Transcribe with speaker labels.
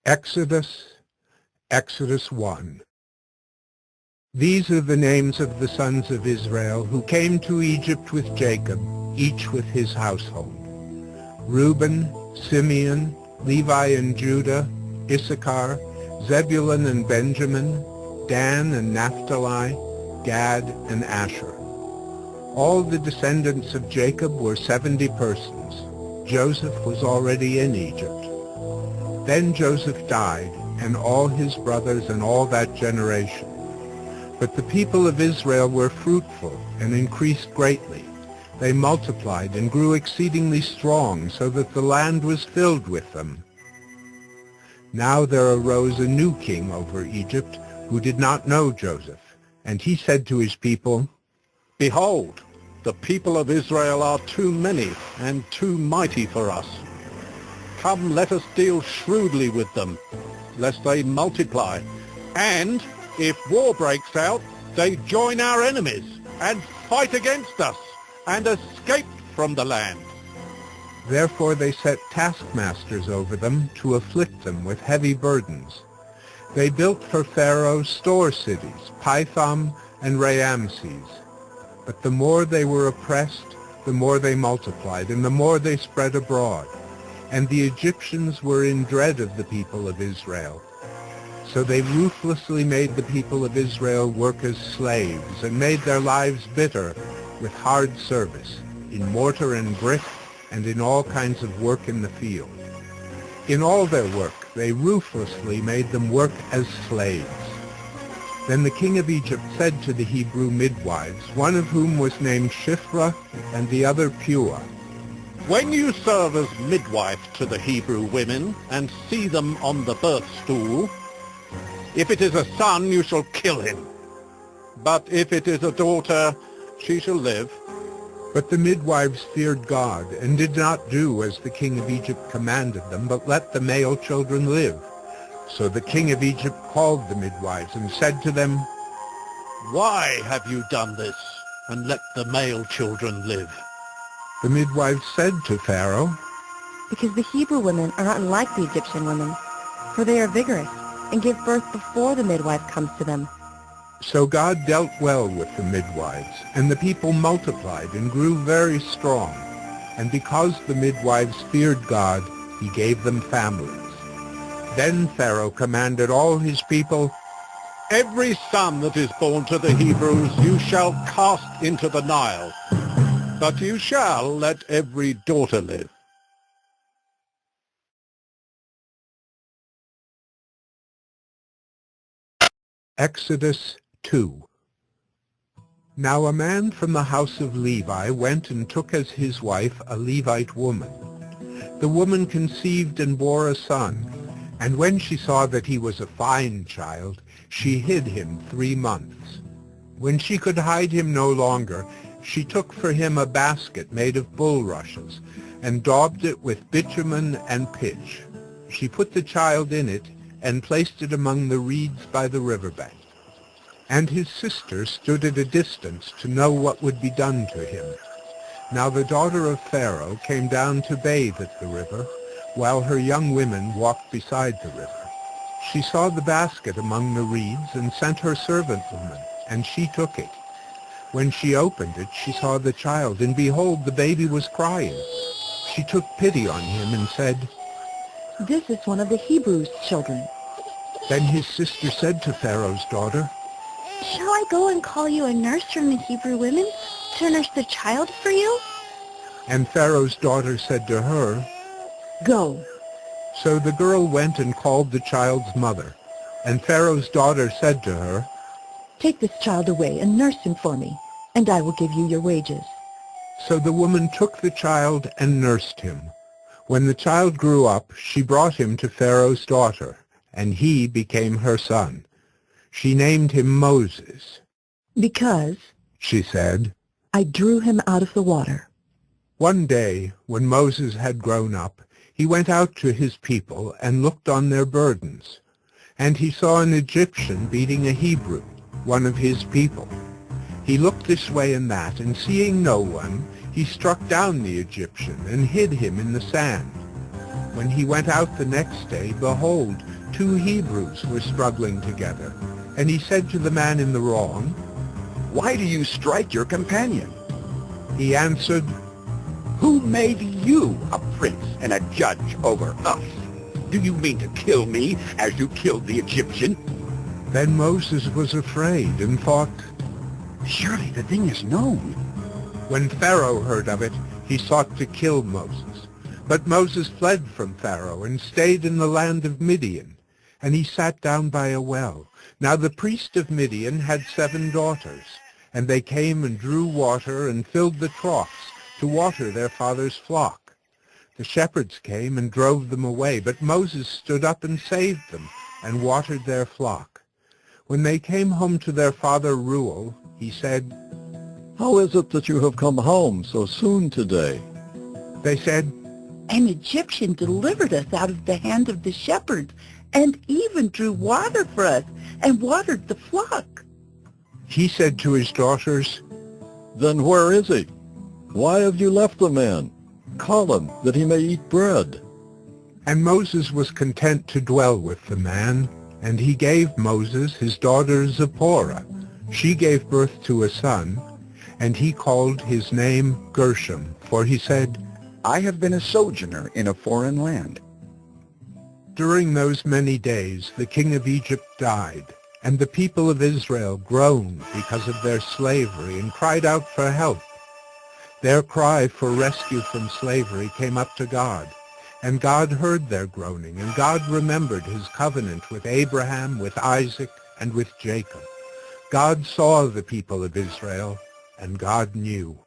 Speaker 1: Exodus, Exodus 1. These are the names of the sons of Israel who came to Egypt with Jacob, each with his household: Reuben, Simeon, Levi and Judah, Issachar, Zebulun and Benjamin, Dan and Naphtali, Gad and Asher. All the descendants of Jacob were 70 persons. Joseph was already in Egypt. Then Joseph died, and all his brothers and all that generation. But the people of Israel were fruitful and increased greatly. They multiplied and grew exceedingly strong, so that the land was filled with them. Now there arose a new king over Egypt, who did not know Joseph. And he said to his people,
Speaker 2: "Behold, the people of Israel are too many and too mighty for us. Come, let us deal shrewdly with them, lest they multiply, and if war breaks out, they join our enemies and fight against us and escape from the land."
Speaker 1: Therefore they set taskmasters over them to afflict them with heavy burdens. They built for Pharaoh store cities, Pithom and Raamses. But the more they were oppressed, the more they multiplied, and the more they spread abroad. And the Egyptians were in dread of the people of Israel. So they ruthlessly made the people of Israel work as slaves, and made their lives bitter with hard service, in mortar and brick, and in all kinds of work in the field. In all their work they ruthlessly made them work as slaves. Then the king of Egypt said to the Hebrew midwives, one of whom was named Shiphrah and the other Puah,
Speaker 2: "When you serve as midwife to the Hebrew women and see them on the birth stool, if it is a son, you shall kill him. But if it is a daughter, she shall live."
Speaker 1: But the midwives feared God and did not do as the king of Egypt commanded them, but let the male children live. So the king of Egypt called the midwives and said to them,
Speaker 2: "Why have you done this and let the male children live?"
Speaker 1: The midwives said to Pharaoh,
Speaker 3: "Because the Hebrew women are not like the Egyptian women, for they are vigorous and give birth before the midwife comes to them."
Speaker 1: So God dealt well with the midwives, and the people multiplied and grew very strong. And because the midwives feared God, he gave them families. Then Pharaoh commanded all his people,
Speaker 2: "Every son that is born to the Hebrews you shall cast into the Nile, but you shall let every daughter live."
Speaker 1: Exodus 2. Now a man from the house of Levi went and took as his wife a Levite woman. The woman conceived and bore a son, and when she saw that he was a fine child, she hid him 3 months. When she could hide him no longer, she took for him a basket made of bulrushes, and daubed it with bitumen and pitch. She put the child in it, and placed it among the reeds by the riverbank. And his sister stood at a distance to know what would be done to him. Now the daughter of Pharaoh came down to bathe at the river, while her young women walked beside the river. She saw the basket among the reeds and sent her servant woman, and she took it. When she opened it, she saw the child, and behold, the baby was crying. She took pity on him and said,
Speaker 3: "This is one of the Hebrews' children."
Speaker 1: Then his sister said to Pharaoh's daughter,
Speaker 4: "Shall I go and call you a nurse from the Hebrew women to nurse the child for you?"
Speaker 1: And Pharaoh's daughter said to her,
Speaker 3: "Go."
Speaker 1: So the girl went and called the child's mother. And Pharaoh's daughter said to her,
Speaker 3: "Take this child away and nurse him for me, and I will give you your wages."
Speaker 1: So the woman took the child and nursed him. When the child grew up, she brought him to Pharaoh's daughter, and he became her son. She named him Moses.
Speaker 3: "Because,"
Speaker 1: she said,
Speaker 3: "I drew him out of the water."
Speaker 1: One day, when Moses had grown up, he went out to his people and looked on their burdens. And he saw an Egyptian beating a Hebrew, one of his people. He looked this way and that, and seeing no one, he struck down the Egyptian and hid him in the sand. When he went out the next day, behold, 2 Hebrews were struggling together. And he said to the man in the wrong,
Speaker 5: "Why do you strike your companion?"
Speaker 1: He answered,
Speaker 5: "Who made you a prince and a judge over us? Do you mean to kill me as you killed the Egyptian?"
Speaker 1: Then Moses was afraid and thought,
Speaker 5: "Surely the thing is known."
Speaker 1: When Pharaoh heard of it, he sought to kill Moses. But Moses fled from Pharaoh and stayed in the land of Midian, and he sat down by a well. Now the priest of Midian had 7 daughters, and they came and drew water and filled the troughs to water their father's flock. The shepherds came and drove them away, but Moses stood up and saved them and watered their flock. When they came home to their father Reuel, he said,
Speaker 6: "How is it that you have come home so soon today?"
Speaker 1: They said,
Speaker 7: "An Egyptian delivered us out of the hand of the shepherds, and even drew water for us, and watered the flock."
Speaker 1: He said to his daughters,
Speaker 6: "Then where is he? Why have you left the man? Call him, that he may eat bread."
Speaker 1: And Moses was content to dwell with the man, and he gave Moses his daughter Zipporah. She gave birth to a son, and he called his name Gershom, for he said,
Speaker 5: "I have been a sojourner in a foreign land."
Speaker 1: During those many days the king of Egypt died, and the people of Israel groaned because of their slavery and cried out for help. Their cry for rescue from slavery came up to God, and God heard their groaning, and God remembered his covenant with Abraham, with Isaac, and with Jacob. God saw the people of Israel, and God knew.